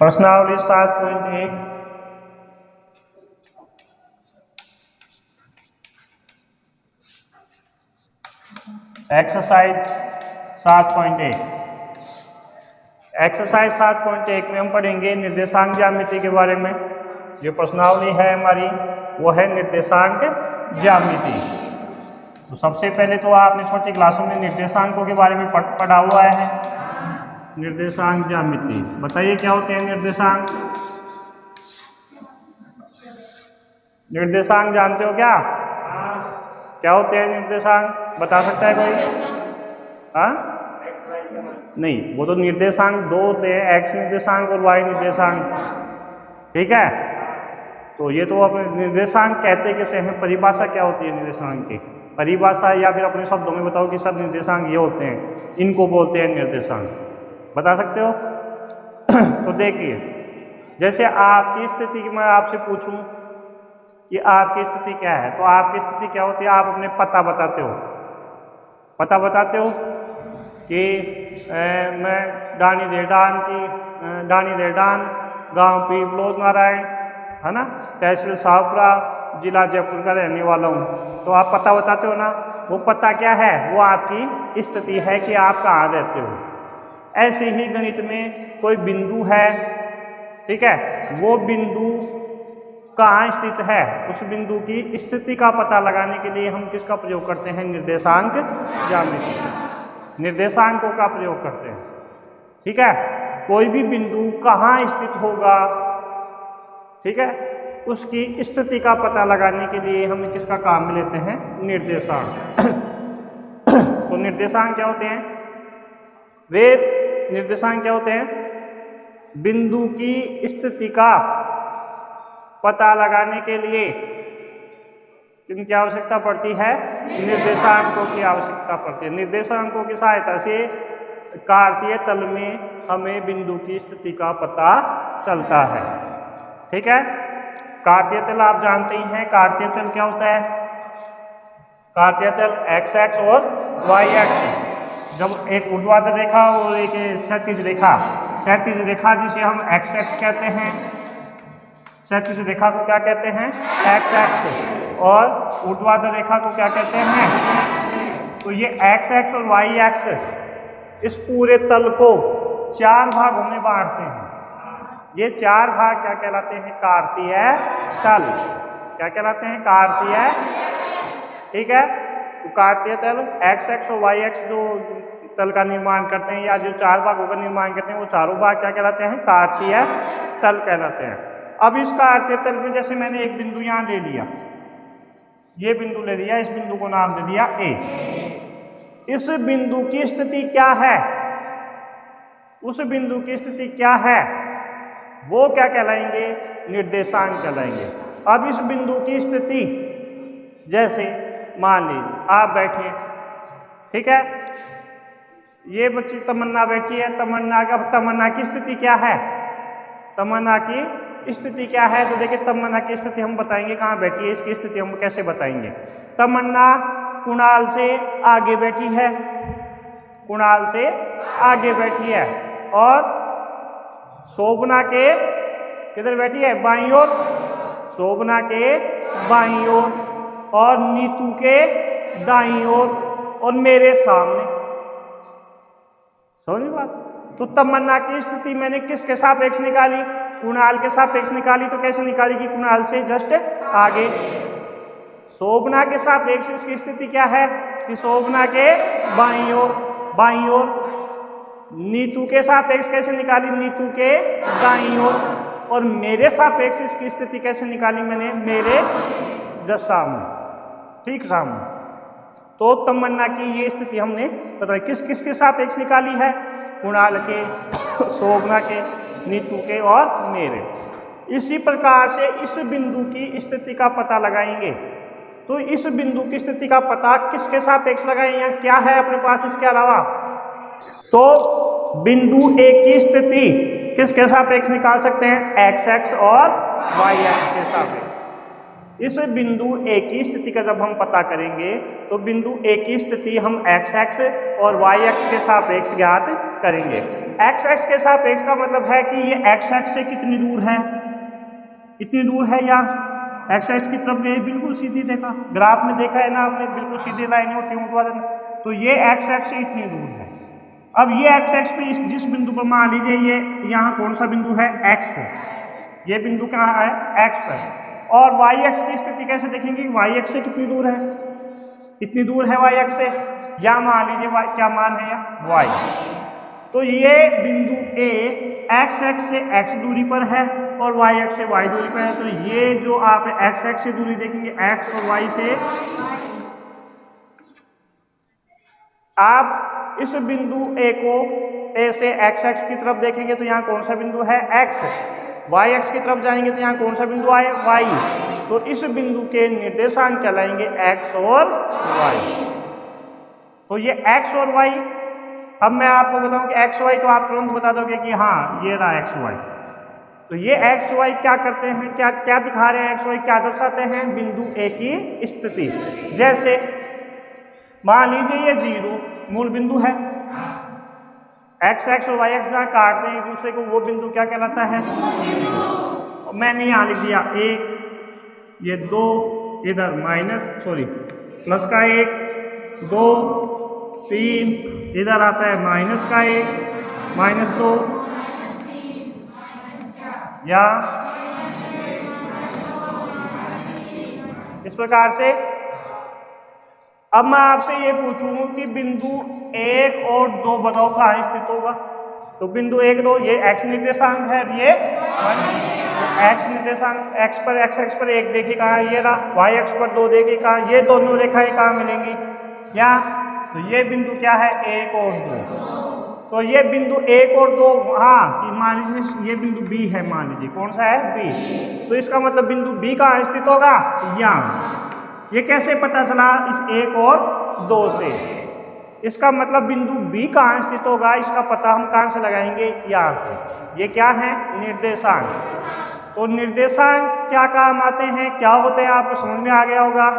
प्रश्नावली 7.1 exercise 7.1 exercise 7.1 में हम पढ़ेंगे निर्देशांक ज्यामिति के बारे में। जो प्रश्नावली है हमारी वो है निर्देशांक ज्यामिति। तो सबसे पहले तो आपने छोटी क्लासों में निर्देशांकों के बारे में पढ़ा हुआ है। निर्देशांक ज्यामिति बताइए क्या होते हैं निर्देशांक। निर्देशांक जानते हो क्या? क्या होते हैं निर्देशांक? बता सकता है कोई? हाँ नहीं, वो तो निर्देशांक दो होते हैं, एक्स निर्देशांक और वाई निर्देशांक। ठीक है, तो ये तो अपने निर्देशांक कहते कैसे हैं, परिभाषा क्या होती है निर्देशांक की? परिभाषा या फिर अपने शब्दों में बताओ कि सब निर्देशांक ये होते हैं, इनको बोलते हैं निर्देशांक। बता सकते हो? तो देखिए, जैसे आपकी स्थिति की मैं आपसे पूछूं कि आपकी स्थिति क्या है, तो आपकी स्थिति क्या होती है? आप अपने पता बताते हो। पता बताते हो कि मैं डानी देडान गांव पीपलोद नारायण, है ना, तहसील शाहपुरा, जिला जयपुर का रहने वाला हूँ। तो आप पता बताते हो ना। वो पता क्या है? वो आपकी स्थिति है कि आप कहाँ रहते हो। ऐसे ही गणित में कोई बिंदु है, ठीक है, वो बिंदु कहाँ स्थित है, उस बिंदु की स्थिति का पता लगाने के लिए हम किसका प्रयोग करते हैं? निर्देशांक ज्यामिति। निर्देशांकों का प्रयोग करते हैं। ठीक है, कोई भी बिंदु कहाँ स्थित होगा, ठीक है, उसकी स्थिति का पता लगाने के लिए हम किसका काम लेते हैं? निर्देशांक। तो निर्देशांक क्या होते हैं? वे निर्देशांक क्या होते हैं? बिंदु की स्थिति का पता लगाने के लिए किनकी आवश्यकता पड़ती है? निर्देशांकों की आवश्यकता पड़ती है। निर्देशांकों की सहायता से कार्तीय तल में हमें बिंदु की स्थिति का पता चलता है। ठीक है, कार्तीय तल आप जानते ही हैं। कार्तीय तल क्या होता है? कार्तीय तल एक्स एक्स और वाई एक्स। जब एक ऊर्ध्वाधर रेखा और एक क्षैतिज रेखा जिसे हम एक्स एक्स कहते हैं, क्षैतिज रेखा को क्या कहते हैं? एक्स एक्स, और ऊर्ध्वाधर रेखा को क्या कहते हैं? तो ये एक्स एक्स और वाई एक्स इस पूरे तल को 4 भागों में बांटते हैं। ये 4 भाग क्या कहलाते हैं? कार्तीय तल। क्या कहलाते हैं? कार्तीय। ठीक है, तो कार्तीय तल एक्स एक्स और वाई एक्स जो तल का निर्माण करते हैं या जो 4 भागों का निर्माण करते हैं, वो चारों भाग क्या कहलाते हैं? कार्तीय तल कहलाते हैं। अब इस कार्तीय तल में जैसे मैंने एक बिंदु यहाँ ले लिया, ये बिंदु ले लिया, इस बिंदु को नाम दे दिया ए। इस बिंदु की स्थिति क्या है? उस बिंदु की स्थिति क्या है? वो क्या कहलाएंगे? निर्देशांक कहलाएंगे। अब इस बिंदु की स्थिति, जैसे मान लीजिए आप बैठे, ठीक है, ये बच्ची तमन्ना बैठी है। तमन्ना की स्थिति क्या है? तमन्ना की स्थिति क्या है? तो देखिए, तमन्ना की स्थिति हम बताएंगे कहाँ बैठी है। इसकी स्थिति हम कैसे बताएंगे? तमन्ना कुणाल से आगे बैठी है, कुणाल से आगे बैठी है, और शोभना के किधर बैठी है? बाईं ओर। शोभना के बाईं ओर, और नीतू के दाईं ओर, और मेरे सामने। समझ बात? तो तमन्ना की स्थिति मैंने किसके सापेक्ष निकाली? कुणाल के सापेक्ष निकाली। तो कैसे निकाली? कि कुणाल से जस्ट आगे। शोभना के सापेक्ष इसकी स्थिति क्या है? कि शोभना के बाईं ओर। नीतू के सापेक्ष कैसे निकाली? नीतू के दाईं ओर। और मेरे सापेक्ष इसकी स्थिति कैसे निकाली मैंने? मेरे जस्ट सामने, ठीक सामने। तो तमन्ना की ये स्थिति हमने बताई। किसके सापेक्ष निकाली है? कुणाल के, शोभना के, नीतू के और मेरे। इसी प्रकार से इस बिंदु की स्थिति का पता लगाएंगे। तो इस बिंदु की स्थिति का पता किसके सापेक्ष लगाएं? या क्या है अपने पास इसके अलावा? तो बिंदु ए की स्थिति किसके सापेक्ष निकाल सकते हैं? एक्स एक्स और वाई एक्स के सापेक्ष। इस बिंदु ए की स्थिति का जब हम पता करेंगे तो बिंदु ए की स्थिति हम एक्स एक्स और वाई एक्स के सापेक्ष ज्ञात करेंगे। एक्स एक्स के सापेक्ष का मतलब है कि ये एक्स एक्स से कितनी दूर है, इतनी दूर है, या एक्स एक्स की तरफ गए, बिल्कुल सीधी, देखा ग्राफ में देखा है ना आपने, बिल्कुल सीधी लाइन होती है उठवा देना, तो ये एक्स एक्स से इतनी दूर है। अब ये एक्स एक्स पे जिस बिंदु पर मान लीजिए ये यहाँ कौन सा बिंदु है, एक्स है, ये बिंदु कहाँ है, एक्स पर, और वाई एक्स की स्थिति कैसे देखेंगे, वाई एक्स से कितनी दूर है, कितनी दूर है वाई एक्स से, या मान लीजिए वाई क्या मान है, या वाई, तो ये बिंदु ए एक्स एक्स से एक्स दूरी पर है और वाई एक्स से वाई दूरी पर है, तो ये जो आप एक्स एक्स से दूरी देखेंगे, एक्स और वाई से, आप इस बिंदु ए को ए से एक्स एक्स की तरफ देखेंगे तो यहाँ कौन सा बिंदु है, एक्स, वाई एक्स की तरफ जाएंगे तो यहाँ कौन सा बिंदु आए, वाई, तो इस बिंदु के निर्देशांक कहलाएंगे एक्स और वाई। तो ये एक्स और वाई, अब मैं आपको बताऊं कि एक्स वाई, तो आप तुरंत बता दोगे कि हाँ ये रहा एक्स वाई। तो ये एक्स वाई क्या करते हैं, क्या क्या दिखा रहे हैं, एक्स वाई क्या दर्शाते हैं, बिंदु ए की स्थिति। जैसे मान लीजिए ये जीरो मूल बिंदु है, एक्स एक्स और वाई एक्स जहाँ काटते हैं एक दूसरे को, वो बिंदु क्या कहलाता है, मैंने यहाँ लिख दिया एक, ये दो, इधर प्लस का एक, दो, तीन, इधर आता है माइनस का एक, -2, या इस प्रकार से। अब मैं आपसे ये पूछूं कि बिंदु 1 और 2 बताओ कहाँ स्थित होगा, तो बिंदु 1 2 ये एक्स निर्देशांक है, ये एक्स निर्देशांक, एक्स पर एक्स एक्स पर 1 देखिए कहाँ, ये रहा, वाई एक्स पर 2 देखिए कहाँ, ये दोनों रेखाएं कहाँ मिलेंगी, या तो ये बिंदु क्या है, 1 और 2, तो ये बिंदु 1 और 2, हाँ कि मान लीजिए ये बिंदु बी है, मान लीजिए कौन सा है, बी, तो इसका मतलब बिंदु बी कहाँ स्थित होगा, यहाँ। ये कैसे पता चला, इस 1 और 2 से, इसका मतलब बिंदु बी कहाँ स्थित होगा, इसका पता हम कहाँ से लगाएंगे, यहाँ से। ये क्या है, निर्देशांक। तो निर्देशांक क्या काम आते हैं, क्या होते हैं, आपको समझ में आ गया होगा।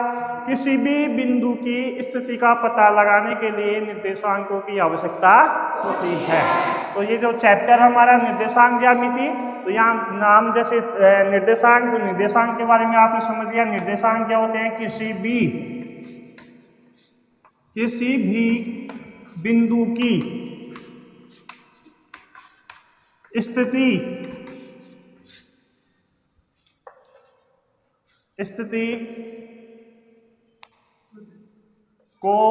किसी भी बिंदु की स्थिति का पता लगाने के लिए निर्देशांकों की आवश्यकता होती है। तो ये जो चैप्टर हमारा निर्देशांक ज्यामिति, तो यहाँ नाम जैसे निर्देशांक, तो निर्देशांक के बारे में आपने समझ लिया। निर्देशांक क्या होते हैं, किसी भी बिंदु की स्थिति को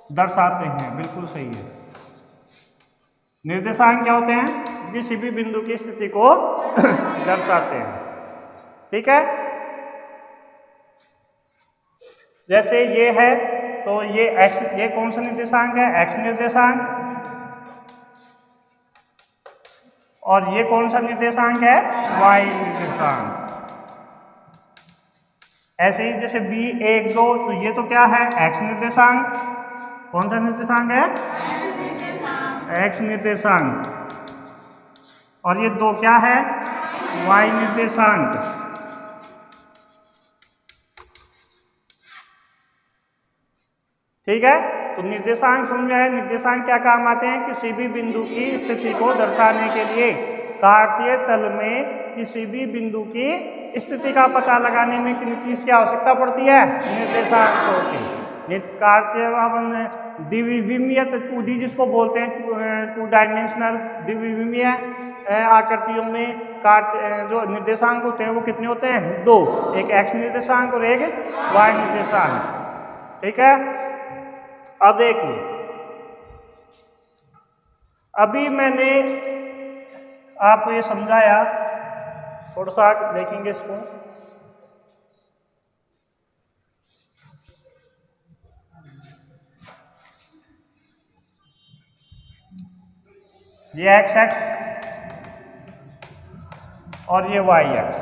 दर्शाते हैं, बिल्कुल सही है। निर्देशांक क्या होते हैं, किसी भी बिंदु की स्थिति को दर्शाते हैं, ठीक है। जैसे ये है, तो ये एक्स, ये कौन सा निर्देशांक है, एक्स निर्देशांक, और ये कौन सा निर्देशांक है, वाई निर्देशांक। ऐसे ही जैसे बी 1 2, तो ये तो क्या है, एक्स निर्देशांक, कौन सा निर्देशांक है, एक्स निर्देशांक, और ये 2 क्या है, वाई निर्देशांक। ठीक है, तो निर्देशांक समझ में आया। निर्देशांक क्या काम आते हैं, किसी भी बिंदु की स्थिति को दर्शाने के लिए कार्तीय तल में किसी भी बिंदु की स्थिति का पता लगाने में किसकी आवश्यकता पड़ती है, निर्देशांकों की। कार्तीय द्विविमीय 2D जिसको बोलते हैं, 2 डायमेंशनल द्विविमीय आकृतियों में जो निर्देशांक होते हैं वो कितने होते हैं, 2, एक एक्स निर्देशांक और एक वाई निर्देशांक। ठीक है, अब देखिए, अभी मैंने आपको ये समझाया, थोड़ा सा देखेंगे इसको। ये एक्स एक्स और ये वाई एक्स,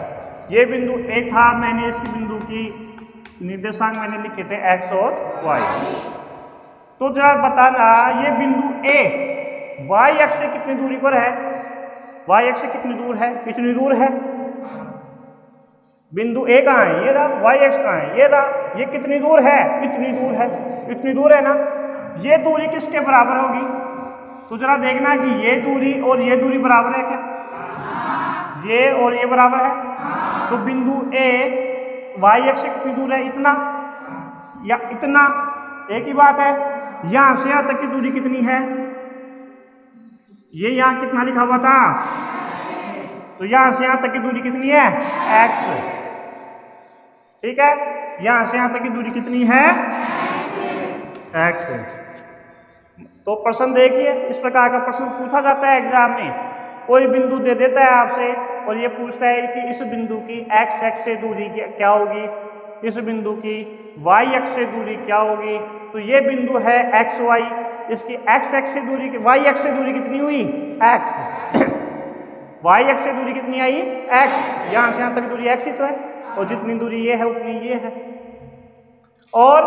ये बिंदु ए था, मैंने इस बिंदु की निर्देशांक मैंने लिखे थे एक्स और वाई। तो जरा बताना, ये बिंदु ए वाई एक्स से कितनी दूरी पर है, वाई एक्स से कितनी दूर है, इतनी दूर है। बिंदु ए कहाँ है, ये रहा। वाई एक्स कहाँ है, ये रहा। ये कितनी दूर है, इतनी दूर है, इतनी दूर है ना। ये दूरी किसके बराबर होगी, तो जरा देखना कि ये दूरी और ये दूरी बराबर है क्या, ये और ये बराबर है। तो बिंदु ए वाई एक्स से कितनी दूर है, इतना या इतना, एक ही बात है। यहां से यहां तक की दूरी कितनी है, ये यहां कितना लिखा हुआ था, तो यहां से यहां तक की दूरी कितनी है, x। ठीक है, यहां से यहां तक की दूरी कितनी है, x। तो प्रश्न देखिए, इस प्रकार का प्रश्न पूछा जाता है एग्जाम में। कोई बिंदु दे देता है आपसे और ये पूछता है कि इस बिंदु की x एक्स से दूरी क्या होगी, इस बिंदु की y एक्स से दूरी क्या होगी। तो ये बिंदु है एक्स वाई, इसकी x एक्स से दूरी, y एक्स से दूरी कितनी हुई, x। y एक्स से दूरी कितनी आई, x। यहां से यहां तक दूरी x ही तो है, और जितनी दूरी ये है उतनी ये है। और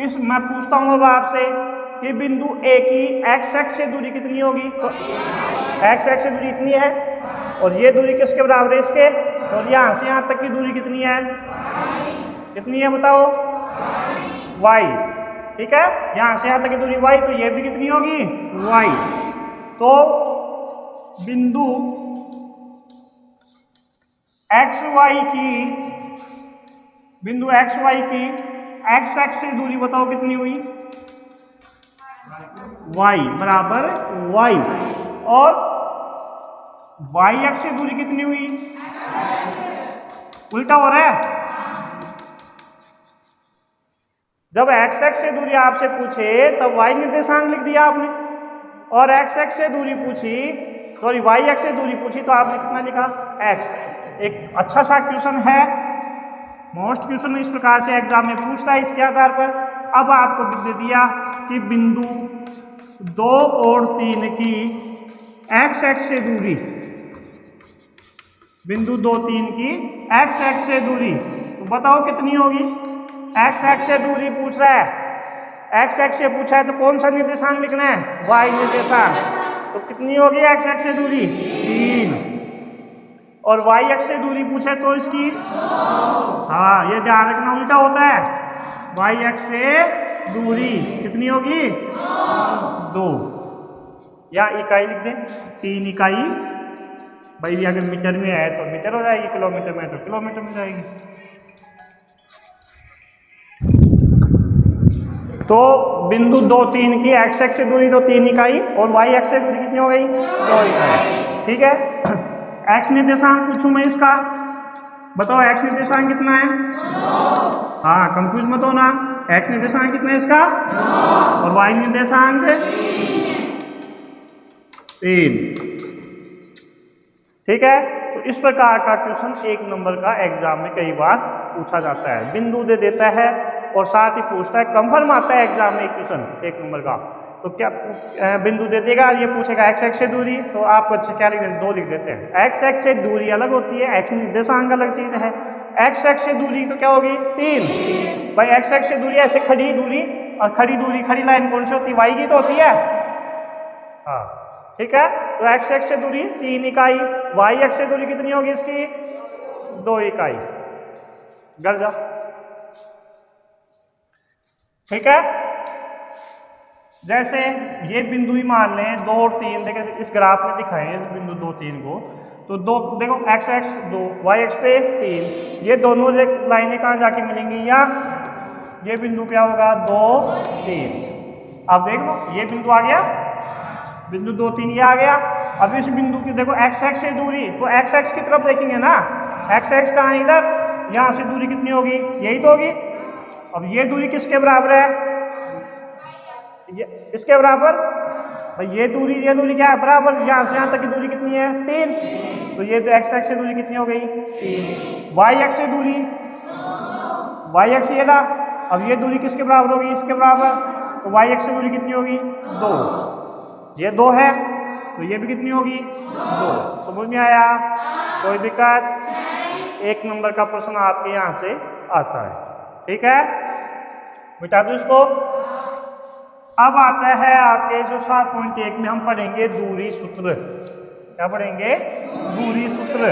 इस मैं पूछता हूं अब आपसे कि बिंदु A की x एक्स से दूरी कितनी होगी, तो x एक्स से दूरी इतनी है, और ये दूरी किसके बराबर है, इसके। और यहां से यहां तक की दूरी कितनी है, कितनी है बताओ, y। ठीक है, यहां से यहां तक की दूरी y, तो ये भी कितनी होगी, y। तो बिंदु xy की, बिंदु xy की x एक्स से दूरी बताओ कितनी हुई, y बराबर y। और y एक्स से दूरी कितनी हुई, उल्टा हो रहा है। जब x एक्स से दूरी आपसे पूछे तब y निर्देशांक लिख दिया आपने, और x एक्स से दूरी पूछी, सॉरी y एक्स से दूरी पूछी तो आपने कितना लिखा, x। एक अच्छा सा क्वेश्चन है, मोस्ट क्वेश्चन इस प्रकार से एग्जाम में पूछता है इसके आधार पर। अब आपको दे दिया कि बिंदु 2 और 3 की x एक्स से दूरी, बिंदु 2 3 की x एक्स से दूरी, तो बताओ कितनी होगी। x एक्स से दूरी पूछ रहा है, x एक्स से पूछा है तो कौन सा निर्देशांक लिखना है, y निर्देशांक। तो कितनी होगी x एक्स से दूरी, 3। और y एक्स से दूरी पूछे तो इसकी, हाँ ये ध्यान रखना उल्टा होता है, y एक्स से दूरी कितनी होगी, 2। या इकाई लिख दें, 3 इकाई। भाई अगर मीटर में है तो मीटर हो जाएगी, किलोमीटर में है तो किलोमीटर में जाएगी। तो बिंदु 2 3 की x एक्स से दूरी तो 3 इकाई, और y एक्स से दूरी कितनी हो गई, 2 इकाई। ठीक है, x निर्देशांक पूछूं मैं इसका, बताओ x निर्देशांक कितना है, हाँ कंफ्यूज मत होना, x निर्देशांक कितना है इसका, और y निर्देशांक 3। ठीक है, तो इस प्रकार का क्वेश्चन 1 नंबर का एग्जाम में कई बार पूछा जाता है। बिंदु दे देता है और साथ ही पूछता है, कंफर्म आता है एग्जाम में एक क्वेश्चन 1 नंबर का। तो क्या बिंदु दे देगा, ये पूछेगा x एक्स से दूरी, तो आप अच्छे क्या लिख देते हैं, 2 लिख देते हैं। x एक्स से दूरी अलग होती है, x निर्देशांक अलग चीज है। x एक्स से दूरी तो क्या होगी, 3। भाई x एक्स से दूरी ऐसे खड़ी दूरी, और खड़ी दूरी, खड़ी लाइन कौन सी होती है, y की तो होती है, हाँ ठीक है। तो x एक्स से दूरी 3 इकाई, y एक्स से दूरी कितनी होगी इसकी, 2 इकाई। घर जा, ठीक है। जैसे ये बिंदु ही मान लें 2 और 3, देखें इस ग्राफ में दिखाएं इस बिंदु 2 3 को, तो 2 देखो x एक्स 2, y एक्स पे 3, ये दोनों लाइनें कहाँ जाके मिलेंगी, या ये बिंदु क्या होगा, 2 3। अब देख लो ये बिंदु आ गया, बिंदु 2 3 ये आ गया। अब इस बिंदु की देखो x एक्स से दूरी, तो x एक्स की तरफ देखेंगे ना, x एक्स कहाँ है, इधर, यहाँ से दूरी कितनी होगी, यही तो होगी। अब ये दूरी किसके बराबर है, ये इसके बराबर। भाई ये दूरी क्या है, बराबर। यहाँ से यहाँ तक की दूरी कितनी है, 3। तो ये x एक्स से दूरी कितनी हो गई, 3। y एक्स से दूरी, y एक्स ये था, अब ये दूरी किसके बराबर होगी, इसके बराबर। तो y एक्स से दूरी कितनी होगी, 2। ये 2 है तो ये भी कितनी होगी, 2। समझ में आया, कोई दिक्कत। 1 नंबर का प्रश्न आपके यहाँ से आता है, ठीक है। मिटा दो इसको। अब आता है आपके जो 7.1 में हम पढ़ेंगे दूरी सूत्र। क्या पढ़ेंगे, दूरी सूत्र।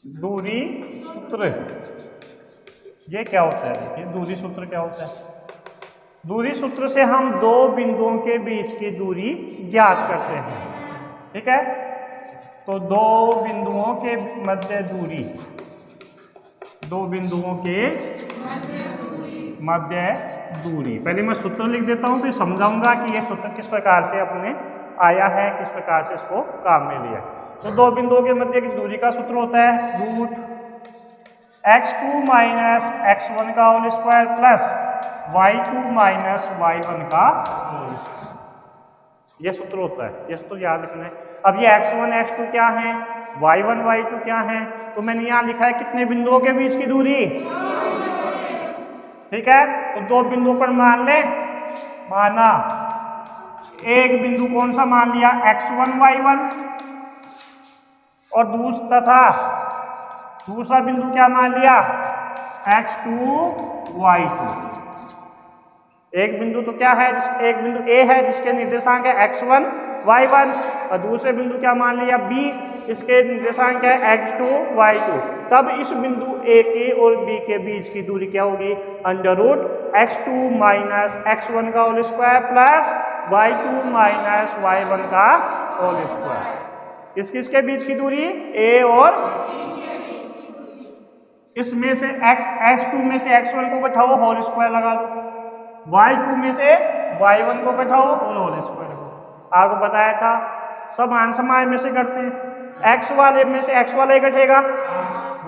दूरी सूत्र। ये क्या होता है? देखिए दूरी सूत्र क्या होता है। दूरी सूत्र से हम दो बिंदुओं के बीच की दूरी ज्ञात करते हैं। ठीक है, तो दो बिंदुओं के मध्य दूरी, दो बिंदुओं के मध्य दूरी। पहले मैं सूत्र लिख देता हूं, फिर समझाऊंगा कि यह सूत्र किस प्रकार से अपने आया है, किस प्रकार से इसको काम में लिया। तो दो बिंदुओं के मध्य की दूरी का सूत्र होता है रूट x2 माइनस x1 का whole square plus y2 minus y1 का होल स्क्वायर। यह सूत्र होता है, यह सूत्र याद रखना है। अब ये x1 x2 क्या है, y1 y2 क्या है, तो मैंने यहां लिखा है कितने बिंदुओं के बीच की दूरी। ठीक है, तो दो बिंदुओं पर मान ले, माना एक बिंदु कौन सा मान लिया, x1 y1, और दूसरा बिंदु क्या मान लिया, x2 y2। एक बिंदु तो क्या है, एक बिंदु A है जिसके निर्देशांक है x1 y1, और दूसरे बिंदु क्या मान लिया B, इसके निर्देशांक है x2 y2। तब इस बिंदु A के और B के बीच की दूरी क्या होगी, under root x2 minus x1 का whole square plus y2 minus y1 का होल स्क्वायर। किस किस के बीच की दूरी, A और इसमें से x2 में से x1 को बैठाओ, होल स्क्वायर लगा दो, y2 में से y1 को बैठाओ और होल स्क्वायर लगाओ। आपको बताया था समान समान में से करते हैं, x वाले में से x वाला ही घटेगा,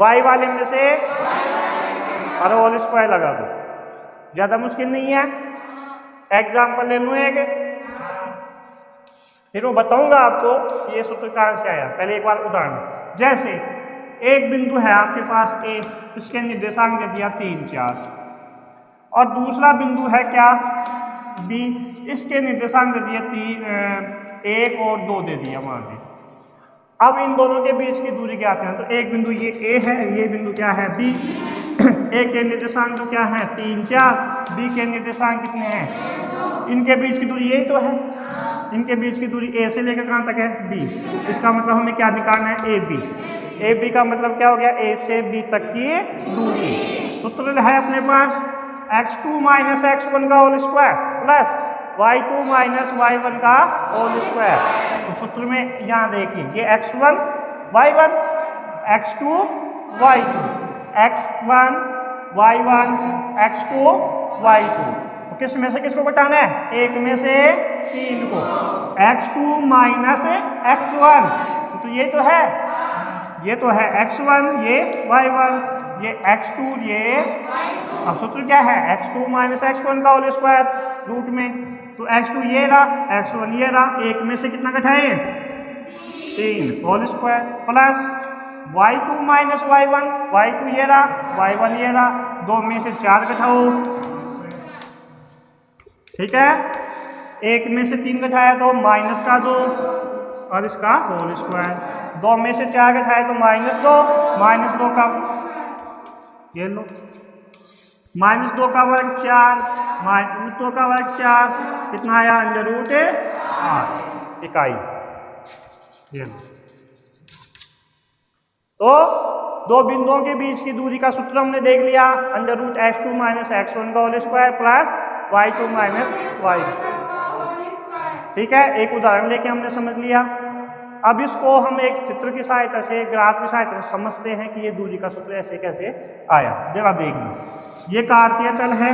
y वाले में से और होल स्क्वायर लगा दो। ज्यादा मुश्किल नहीं है। एग्जाम्पल ले लूं एक, फिर वो बताऊंगा आपको ये सूत्र कहां से आया। पहले एक बार उदाहरण, जैसे एक बिंदु है आपके पास A, इसके निर्देशांक दे दिया 3 4, और दूसरा बिंदु है क्या B, इसके निर्देशांक दे दिए 1 और 2 दे दिया मान ली। अब इन दोनों के बीच की दूरी क्या है, तो एक बिंदु ये A है, ये बिंदु क्या है B। A के निर्देशांक तो क्या है 3 4, B के निर्देशांक कितने हैं, इनके बीच की दूरी यही तो है, इनके बीच की दूरी A से लेकर कहां तक है B। इसका मतलब हमें क्या निकालना है, AB। AB का मतलब क्या हो गया, A से B तक की दूरी। सूत्र है अपने पास x2 माइनस x1 का whole square plus y2 minus y1 का होल स्क्वायर। तो सूत्र में यहाँ देखिए ये x1 y1, x2 y2, x1 y1, x2 y2। तो किस में से किसको घटाना है, एक में से 3 को, x2 माइनस x1। तो ये तो है, ये तो है x1, ये y1, ये x2, ये। अब सूत्र क्या है, x2 माइनस x1 का होल स्क्वायर रूट में, तो x2 ये रहा, x1 ये रहा, एक में से कितना घटाए 3 whole square plus y2 minus y1, y2 ये रहा, y1 ये रहा, 2 में से 4 घटाओ। ठीक है, एक में से 3 घटाया तो माइनस का 2 और इसका होल स्क्वायर, 2 में से 4 घटाया तो -2, -2 का ये लो, -2 का वर्ग 4, -2 का वर्ग 4 कितना आया, अंडर रूट 8 इकाई। ये तो दो बिंदुओं के बीच की दूरी का सूत्र हमने देख लिया, under root x2 minus x1 का whole square plus y2 minus y1। ठीक है, एक उदाहरण लेके हमने समझ लिया। अब इसको हम एक चित्र की सहायता से, ग्राफ की सहायता से समझते हैं कि ये दूरी का सूत्र ऐसे कैसे आया। जरा देख लो, ये कार्तीय तल है,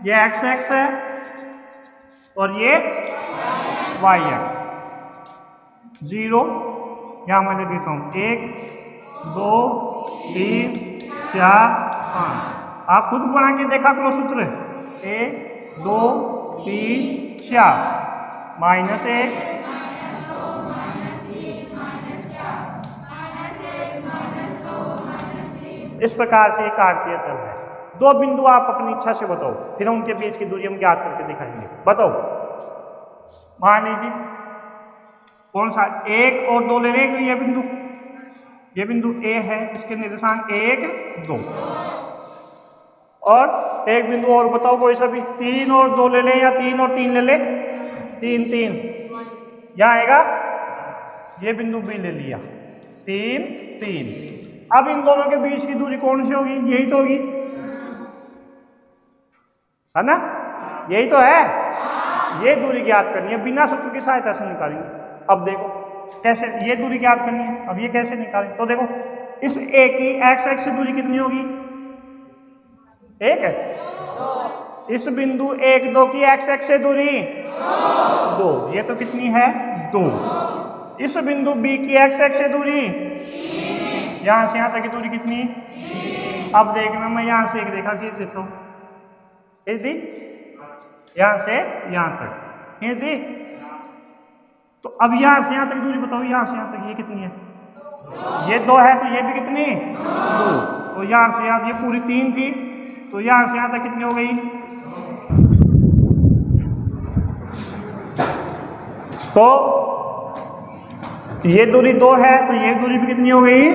ये एक्स एक्स है और ये वाई एक्स। 0 यहां मैं लिख देता हूं, 1 2 3 4 5। आप खुद बना के देखा करो सूत्र, 1 2 3 4 -1 इस प्रकार से एक कार्तीय तल है। दो बिंदु आप अपनी इच्छा से बताओ, फिर उनके बीच की दूरी हम ज्ञात करके दिखाएंगे। बताओ, मान लीजिए कौन सा, 1 और 2 ले लें। तो ये बिंदु A है, इसके निर्देशांक 1 2, और एक बिंदु और बताओ कोई सा भी, 3 और 2 ले लें या 3 और 3 ले लें, 3 3 यहाँ आएगा। ये बिंदु B ले लिया, 3 3। अब इन दोनों के बीच की दूरी कौन सी होगी? यही तो होगी, है ना? यही तो है। ये दूरी ज्ञात करनी है, बिना सूत्र की सहायता से निकालेंगे। अब देखो कैसे ये दूरी ज्ञात करनी है। अब ये कैसे निकालें? तो देखो इस ए की एक्स एक्स से दूरी कितनी होगी? 1 है। इस बिंदु 1 2 की एक्स एक्स से दूरी 2, ये तो कितनी है? 2। इस बिंदु बी की एक्स एक्स से दूरी यहां से यहां तक की दूरी कितनी? अब देखना, मैं यहां से एक रेखा खींच देता हूं, खींच दी, यहां से यहां तक खींच दी। तो अब यहां से यहां तक दूरी बताओ, यहां से यहां तक ये कितनी है? ये 2 है, तो ये भी कितनी? 2। तो यहां से यहां, ये पूरी 3 थी, तो यहां से यहां तक कितनी हो गई? तो ये दूरी 2 है, तो ये दूरी भी कितनी हो गई?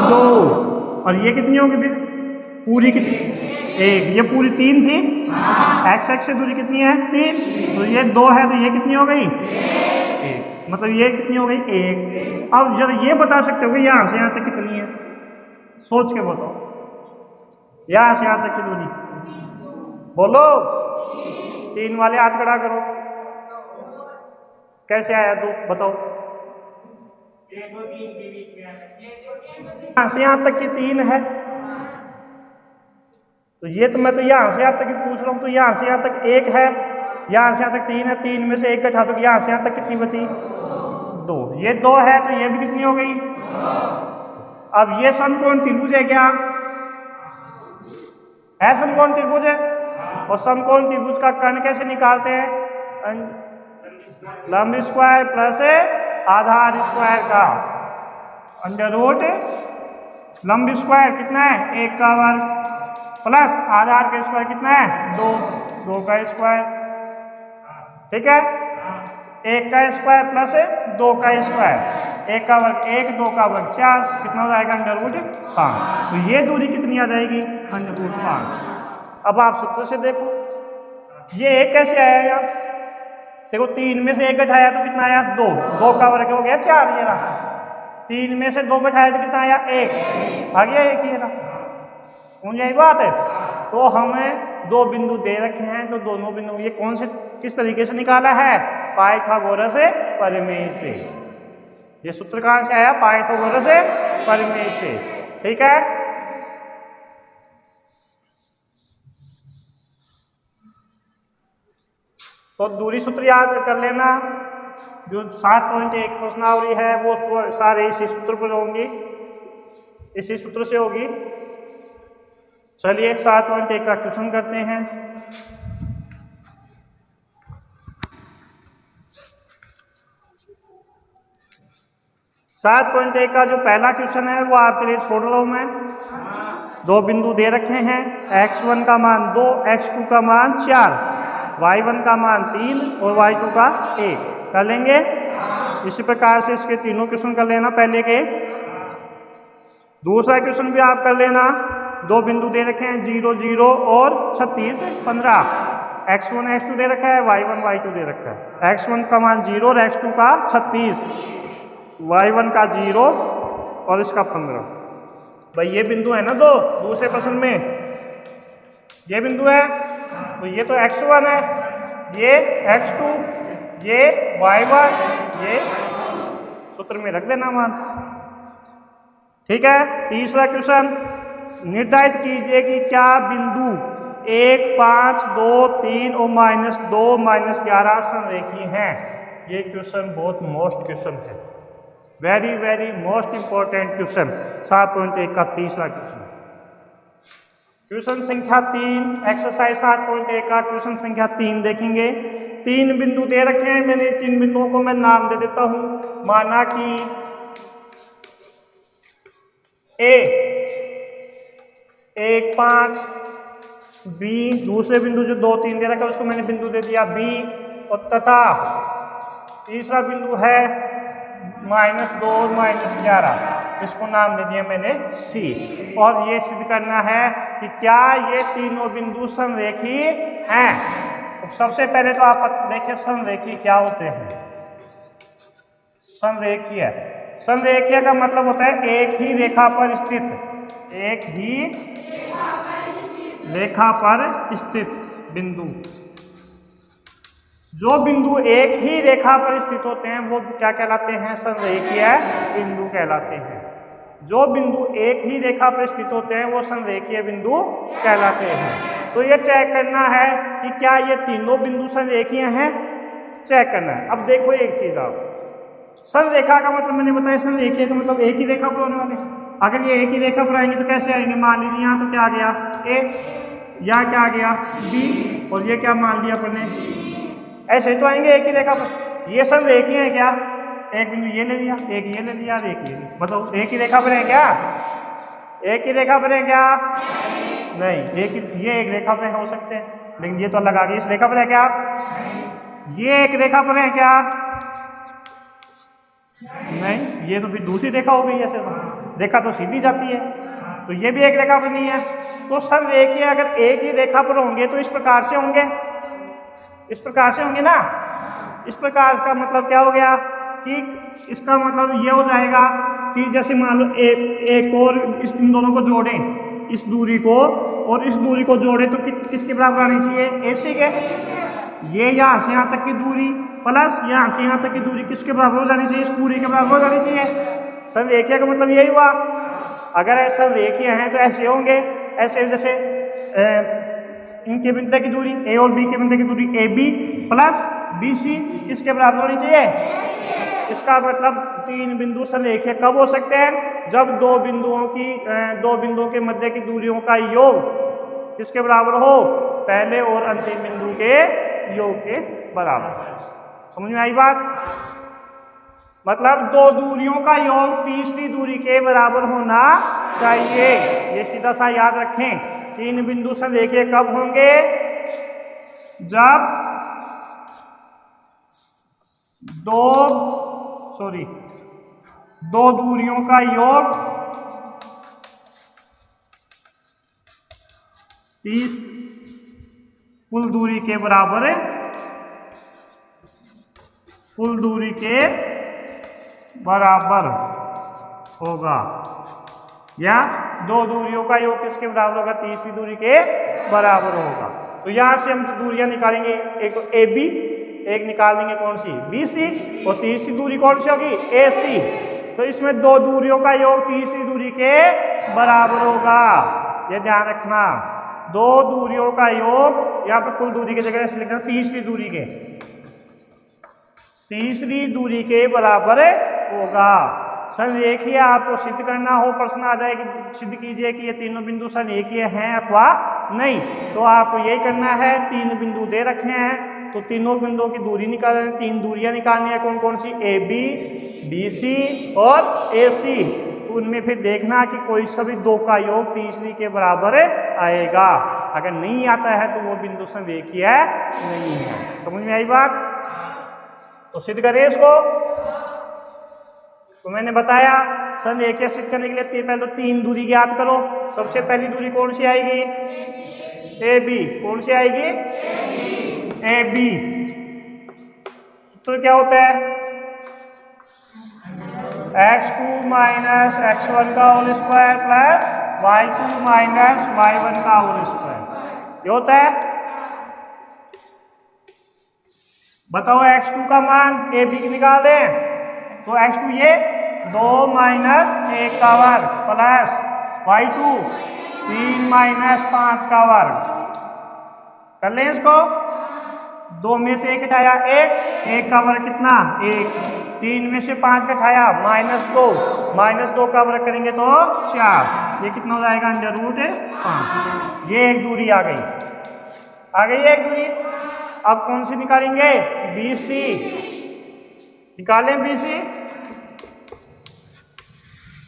2। और ये कितनी होगी फिर? पूरी कितनी? 1। ये पूरी 3 थी, एक्स एक्स से दूरी कितनी है? 3। तो ये 2 है, तो ये कितनी हो गई? 1। मतलब ये कितनी हो गई? 1। अब जरा ये बता सकते हो कि यहां से यहां तक कितनी है? सोच के बताओ, यहां से यहां तक की दूरी बोलो। 3 वाले हाथ खड़ा करो। कैसे आया 2 बताओ? यहां से यहां तक की 3 है, तो ये तो मैं तो यहां से यहां तक की पूछ रहा हूं, तो यहां से यहां तक 1 है, यहां से यहां तक 3 है, 3 में से 1 घटा दो, यहां से यहां तक कितनी बची? 2। ये 2 है, तो ये भी कितनी हो गई? अब ये समकोण त्रिभुज है क्या? है समकोण त्रिभुज है। और समकोण त्रिभुज का कर्ण कैसे निकालते हैं? लंब स्क्वायर प्लस आधार स्क्वायर का अंडर रूट लंब स्क्वायर कितना है? 1 का वर्ग प्लस आधार का स्क्वायर कितना है? 2, 2 का स्क्वायर। ठीक है, 1 का स्क्वायर प्लस 2 का स्क्वायर, 1 का वर्ग 1, 2 का वर्ग 4, कितना हो जाएगा? Under root 5। तो ये दूरी कितनी आ जाएगी? Under root 5। अब आप सूत्र से देखो ये 1 कैसे आया यार? देखो 3 में से 1 घटाया तो कितना आया? 2, 2 का वर्ग हो गया 4, ये रहा। 3 में से 2 घटाया तो कितना आया? 1, आ गया 1, ये रहा। समझ आई बात है? तो हमें 2 बिंदु दे रखे हैं, तो दोनों बिंदु ये कौन से किस तरीके से निकाला है? पाइथागोरस प्रमेय से। ये सूत्र कहां से आया? पाइथागोरस प्रमेय से। ठीक है, तो दूरी सूत्र याद कर लेना। जो 7.1 प्रश्नावली है वो सारे इसी सूत्र पर होंगी, इसी सूत्र से होगी। चलिए 7.1 का क्वेश्चन करते हैं। सात पॉइंट 1 का जो पहला क्वेश्चन है वो आपके लिए छोड़ रहा हूं मैं। 2 बिंदु दे रखे हैं, x1 का मान 2, x2 का मान 4, y1 का मान 3 और y2 का 1 कर लेंगे। इसी प्रकार से इसके तीनों क्वेश्चन कर लेना पहले के। दूसरा क्वेश्चन भी आप कर लेना। 2 बिंदु दे रखे हैं 0 0 और 36 15, x1 x2 दे रखा है, y1 y2 दे रखा है। x1 का मान 0 और x2 का 36, y1 का 0 और इसका 15। भाई ये बिंदु है ना 2 दूसरे प्रश्न में, ये बिंदु है, तो ये तो x1 है, ये x2, ये y1, ये सूत्र में रख देना मान। ठीक है, तीसरा क्वेश्चन, निर्धारित कीजिए कि क्या बिंदु 1 5 2 3 और -2 -11 संरेखी हैं। ये क्वेश्चन बहुत मोस्ट क्वेश्चन है, very very most important question. 7.1 का तीसरा क्वेश्चन, क्वेश्चन संख्या 3, एक्सरसाइज 7.1 का क्वेश्चन संख्या 3 देखेंगे। 3 बिंदु दे रखे हैं, मैंने 3 बिंदुओं को मैं नाम दे देता हूं। माना कि ए 1 5, बी दूसरे बिंदु जो 2 3 दे रखा है उसको मैंने बिंदु दे दिया बी, और तथा तीसरा बिंदु है -2 और -11, इसको नाम दे दिया मैंने सी। और ये सिद्ध करना है कि क्या ये तीनों बिंदु संरेखी हैं। तो सबसे पहले तो आप देखिए संरेखी क्या होते हैं। संरेखीय संरेखीय का मतलब होता है एक ही रेखा पर स्थित, एक ही रेखा पर स्थित बिंदु। जो बिंदु एक ही रेखा पर स्थित होते हैं वो क्या कहलाते हैं? संरेखीय बिंदु कहलाते हैं। जो बिंदु एक ही रेखा पर स्थित होते हैं वो संरेखीय बिंदु कहलाते हैं। तो ये चेक करना है कि क्या ये तीनों बिंदु संरेखीय हैं, चेक करना है। अब देखो एक चीज, आप संरेखा का मतलब मैंने बताया, संरेखीय का मतलब एक ही रेखा पर होने वाले। अगर ये एक ही रेखा पर आएंगे तो कैसे आएंगे? मान लीजिए यहाँ तो क्या आ गया ए, या क्या आ गया बी, और ये क्या मान लिया अपने, ऐसे तो आएंगे एक ही रेखा पर। ये संरेखीय है क्या? एक बिंदु ये ले लिया, एक ये ले लिया, एक ये, बताओ एक ही रेखा पर है क्या? एक ही रेखा पर है क्या? नहीं, ये एक रेखा पर हो सकते हैं, लेकिन ये तो अलग आ गई। इस रेखा पर है क्या? ये एक रेखा पर है क्या? नहीं, ये तो फिर दूसरी रेखा हो गई। ऐसे रेखा तो सीधी जाती है, तो ये भी एक रेखा पर नहीं है। तो संरेखीय अगर एक ही रेखा पर होंगे तो इस प्रकार से होंगे, इस प्रकार से होंगे ना। इस प्रकार का मतलब क्या हो गया कि इसका मतलब ये हो जाएगा कि जैसे मान लो एक और इन दोनों को जोड़ें, इस दूरी को और इस दूरी को जोड़ें तो किसके बराबर आनी चाहिए? AC के। ये यहाँ से यहाँ तक की दूरी प्लस यहाँ से यहाँ तक की दूरी किसके बराबर हो जानी चाहिए? इस पूरी के बराबर हो जानी चाहिए। संरेखीय का मतलब यही हुआ। अगर ऐसा संरेखीय हैं तो ऐसे होंगे, ऐसे जैसे इनके बिंदु की दूरी A और B के बिंदु की दूरी AB प्लस BC किसके बराबर होनी चाहिए? इसका मतलब तीन बिंदु संरेखीय कब हो सकते हैं? जब दो बिंदुओं के मध्य की दूरियों का योग किसके बराबर हो? पहले और अंतिम बिंदु के योग के बराबर। समझ में आई बात? मतलब दो दूरियों का योग तीसरी दूरी के बराबर होना चाहिए। ये सीधा सा याद रखें। तीन बिंदु संरेखीय कब होंगे? जब दो दूरियों का योग कुल दूरी के बराबर, कुल दूरी के बराबर होगा, या दो दूरियों का योग किसके बराबर होगा? तीसरी दूरी के बराबर होगा। तो यहां से हम दूरियां निकालेंगे, एक तो AB, एक निकाल देंगे कौन सी? BC, और तीसरी दूरी कौन सी होगी? AC। तो इसमें दो दूरियों का योग तीसरी दूरी के बराबर होगा, ये ध्यान रखना। दो दूरियों का योग, यहाँ पर कुल दूरी की जगह ऐसे लिखना तीसरी दूरी के बराबर होगा। संरेखीय आपको सिद्ध करना हो, प्रश्न आ जाए कि सिद्ध कीजिए कि ये तीनों बिंदु संरेखीय हैं अथवा नहीं, तो आपको यही करना है। तीन बिंदु दे रखे हैं तो तीनों बिंदुओं की दूरी निकालनी है। तीन दूरियां निकालनी है, कौन कौन सी? AB, BC और AC। उनमें फिर देखना कि कोई सभी दो का योग तीसरी के बराबर आएगा। अगर नहीं आता है तो वो बिंदु संरेखीय नहीं है। समझ में आई बात? तो सिद्ध करें इसको। तो मैंने बताया संरेखीय सिद्ध करने के लिए पहले तो तीन दूरी ज्ञात करो। सबसे पहली दूरी कौन सी आएगी? AB। कौन सी आएगी? AB। तो क्या होता है? x2 माइनस x1 का whole square plus y2 minus y1 का होल स्क्वायर, ये होता है। बताओ x2 का मान AB की निकाल दें तो x2 ये 2 माइनस 1 का वर्ग प्लस y2 3 माइनस 5 का वर्ग। कर लें इसको। 2 में से 1 हटाया 1 का वर्ग कितना? 1। 3 में से 5 का हटाया -2 का वर्ग करेंगे तो 4। ये कितना हो जाएगा? √5। ये एक दूरी आ गई एक दूरी। अब कौन सी निकालेंगे? BC। निकालें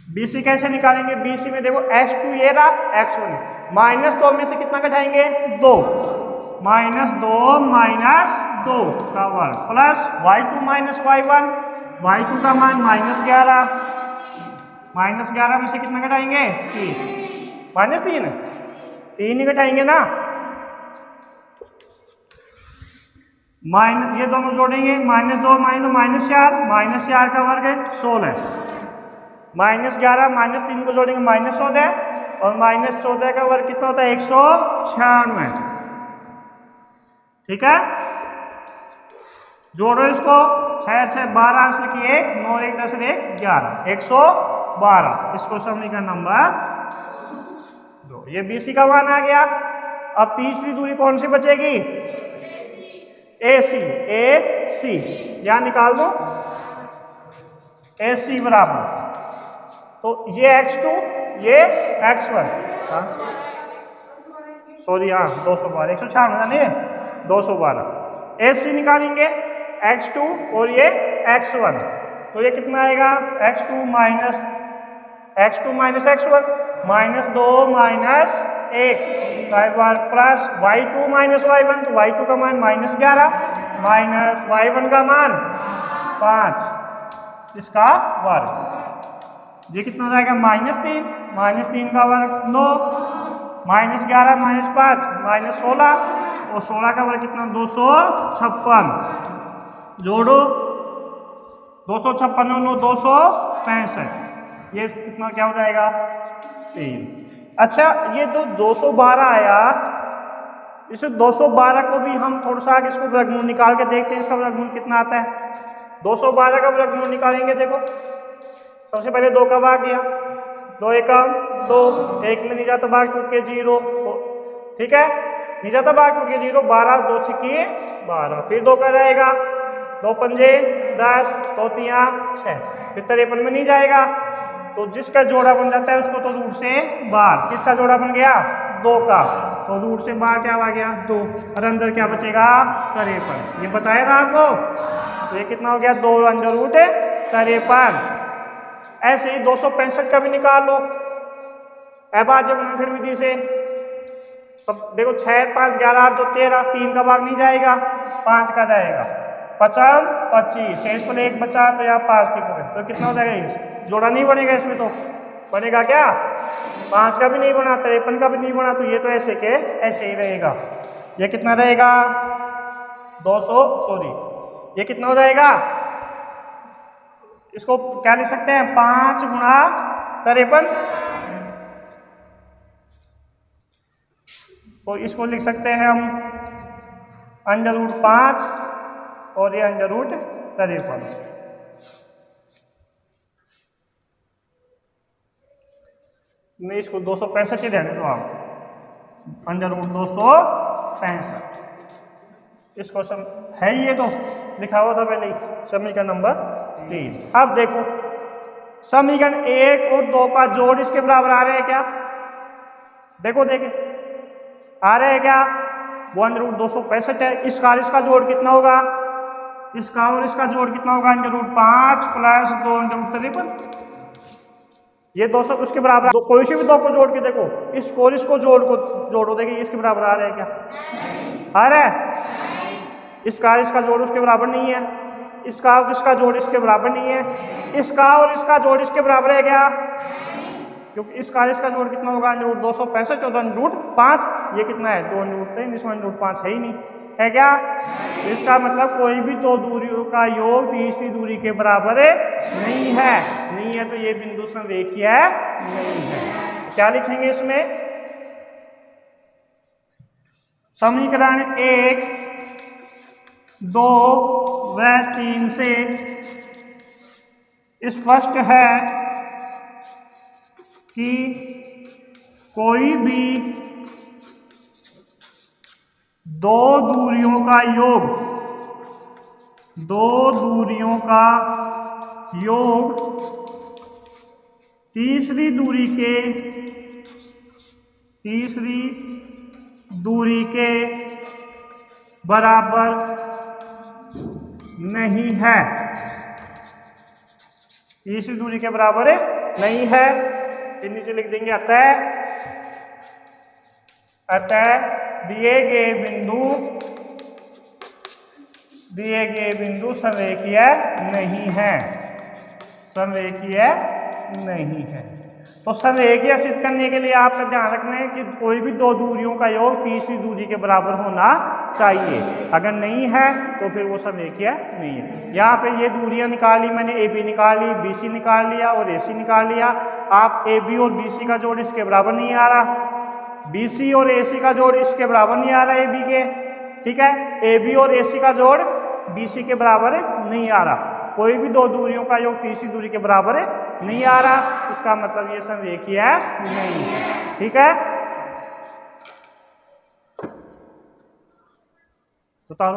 BC कैसे निकालेंगे? BC में देखो x2 ये रहा, x1 -2 में से कितना घटाएंगे? 2। -2 का वर्ग plus y2 minus y1, y2 का मान -11 में से कितना घटाएंगे? 3 3 ही घटाएंगे ना। ये दोनों जोड़ेंगे -2 -4 का वर्ग है 16। -11 -3 को जोड़ेंगे -14 और -14 का वर्ग कितना होता है 196। ठीक है, जोड़ो इसको, 6 6 12 आंसर की 1 9 1 10 1 11 112। इसको समीकरण नंबर 2। ये BC का मान आ गया। अब तीसरी दूरी कौन सी बचेगी? AC यहां निकाल दो। AC बराबर, तो ये x2 ये x1, सॉरी हाँ 212 196 नहीं 212। AC निकालेंगे x2 और ये x1, तो ये कितना आएगा x2 minus x1 -2 -1 plus y2 minus y1, तो y2 का मान -11 माइनस y1 का मान 5, इसका वर्ग। ये कितना हो जाएगा -3 का वर्ग 9 -11 -5 -16 और 16 का वर्ग कितना 256। जोड़ो 256 9 265, ये कितना क्या हो जाएगा 3। अच्छा, ये 212 आया, इस 212 को भी हम थोड़ा सा आगे इसको वर्गमूल निकाल के देखते हैं, इसका वर्गमूल कितना आता है। 212 का वर्गमूल निकालेंगे। देखो सबसे पहले 2 का भाग गया, 2 एकम 2, 1 में नहीं जाता भाग टूट के 0, ठीक है, नहीं जाता भाग टूट के 0, 12 2 छिकी 12, फिर 2 का जाएगा, 2 पंजे 10, 2 तिया 6, फिर 53 में नहीं जाएगा, तो जिसका जोड़ा बन जाता है उसको तो रूट से बाहर, किसका जोड़ा बन गया 2 का, तो रूट से बाहर क्या आ गया 2, और अंदर क्या बचेगा 53। ये बताया था आपको, तो ये कितना हो गया 2 अंदर रूट 53। ऐसे ही 265 का भी निकाल लो अभाज्य गुणनखंड विधि से। सब देखो 6 5 11 8 2 13, 3 का भाग नहीं जाएगा, 5 का जाएगा, 55 25, शेष पर 1 बचा तो यहाँ 5 की पूरे, तो कितना हो जाएगा, जोड़ा नहीं बनेगा इसमें, तो बनेगा क्या 5 का भी नहीं बना, 53 का भी नहीं बना, तो ये तो ऐसे के ऐसे ही रहेगा। ये कितना रहेगा 200, सॉरी ये कितना हो जाएगा, इसको क्या लिख सकते हैं 5 गुणा 53, तो इसको लिख सकते हैं हम √5 और ये √53। मैं इसको 265 ही रहने दो आप, √265, इसको है ये तो लिखा हुआ था पहले ही, समीकरण नंबर 3। अब देखो समीकरण 1 और 2 का जोड़ इसके बराबर आ रहे हैं क्या, देखो देखे आ रहे हैं क्या, वो √265 है, इसका और इसका जोड़ कितना होगा, इसका और इसका जोड़ कितना होगा √5 प्लस 2 √53, ये 200 उसके बराबर, तो कोई से भी 2 को जोड़ के देखो, इसको और इसको जोड़ो देखिए इसके बराबर आ रहा है क्या, आ रहा है, इसका और इसका जोड़ उसके बराबर नहीं है, इसका और इसका जोड़ इसके बराबर नहीं है, इसका और इसका जोड़ इसके बराबर है क्या, क्योंकि इसका और इसका जोड़ कितना होगा √265 और √5, ये कितना है 2 √3, इसमें √5 है ही नहीं, है क्या, इसका मतलब कोई भी 2 दूरियों का योग तीसरी दूरी के बराबर नहीं है, नहीं है तो ये बिंदु संरेखीय नहीं है। क्या लिखेंगे इसमें, समीकरण 1 2 व 3 से स्पष्ट है कि कोई भी 2 दूरियों का योग तीसरी दूरी के बराबर नहीं है, तीसरी दूरी के बराबर नहीं है, फिर नीचे लिख देंगे अतः दिए गए बिंदु संरेखीय नहीं है, तो संरेखीय सिद्ध करने के लिए आपका ध्यान रखना है कि कोई भी दो दूरियों का योग तीसरी दूरी के बराबर होना चाहिए। अगर नहीं है तो फिर वो संरेखीय नहीं है। यहाँ पे ये दूरियां निकाल ली मैंने, ए बी निकाल ली, बी सी निकाल लिया और ए सी निकाल लिया। आप ए बी और बी सी का जोड़ इसके बराबर नहीं आ रहा, बी सी और ए सी का जोड़ इसके बराबर नहीं आ रहा ए बी के, ठीक है। ए बी और ए सी का जोड़ बी सी के बराबर नहीं आ रहा। कोई भी दो दूरियों का योग तीसरी दूरी के बराबर नहीं आ रहा, इसका मतलब ये संरेखीय नहीं है, ठीक है। बताओ